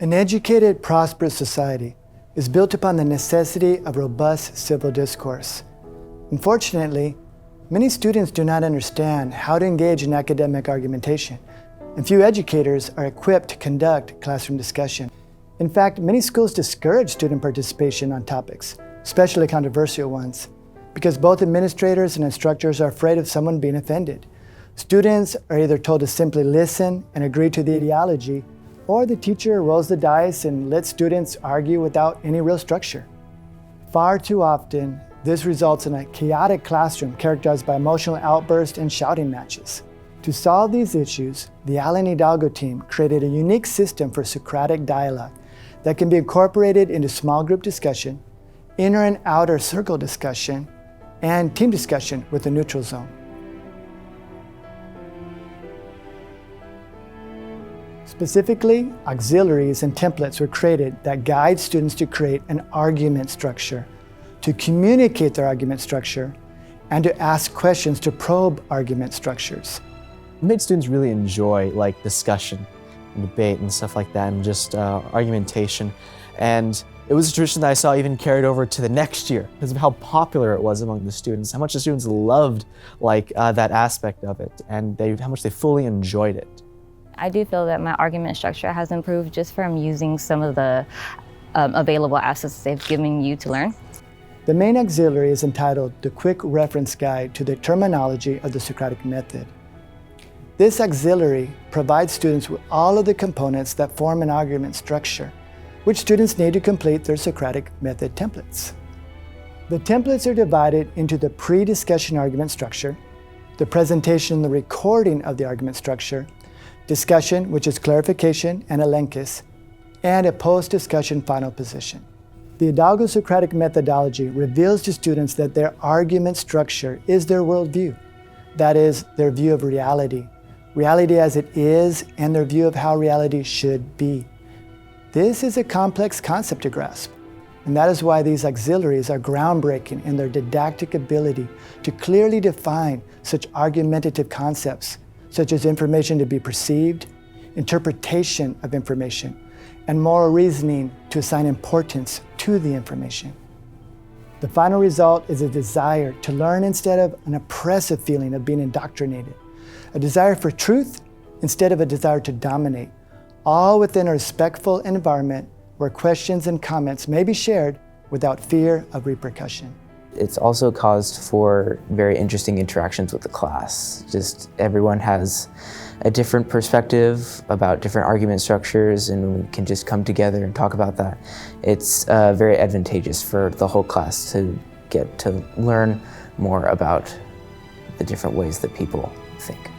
An educated, prosperous society is built upon the necessity of robust civil discourse. Unfortunately, many students do not understand how to engage in academic argumentation, and few educators are equipped to conduct classroom discussion. In fact, many schools discourage student participation on topics, especially controversial ones, because both administrators and instructors are afraid of someone being offended. Students are either told to simply listen and agree to the ideology, or the teacher rolls the dice and lets students argue without any real structure. Far too often, this results in a chaotic classroom characterized by emotional outbursts and shouting matches. To solve these issues, the Alan Hidalgo Team created a unique system for Socratic dialogue that can be incorporated into small group discussion, inner and outer circle discussion, and team discussion with a neutral zone. Specifically, auxiliaries and templates were created that guide students to create an argument structure, to communicate their argument structure, and to ask questions to probe argument structures. It made students really enjoy discussion and debate and stuff like that, and just argumentation. And it was a tradition that I saw even carried over to the next year because of how popular it was among the students, how much the students loved that aspect of it, and how much they fully enjoyed it. I do feel that my argument structure has improved just from using some of the available assets they've given you to learn. The main auxiliary is entitled The Quick Reference Guide to the Terminology of the Socratic Method. This auxiliary provides students with all of the components that form an argument structure, which students need to complete their Socratic Method templates. The templates are divided into the pre-discussion argument structure, the presentation and the recording of the argument structure, discussion, which is clarification and elenchus, and a post-discussion final position. The Hidalgo Socratic methodology reveals to students that their argument structure is their worldview. That is, their view of reality as it is, and their view of how reality should be. This is a complex concept to grasp, and that is why these auxiliaries are groundbreaking in their didactic ability to clearly define such argumentative concepts, such as information to be perceived, interpretation of information, and moral reasoning to assign importance to the information. The final result is a desire to learn instead of an oppressive feeling of being indoctrinated, a desire for truth instead of a desire to dominate, all within a respectful environment where questions and comments may be shared without fear of repercussion. It's also caused for very interesting interactions with the class. Just everyone has a different perspective about different argument structures, and we can just come together and talk about that. It's very advantageous for the whole class to get to learn more about the different ways that people think.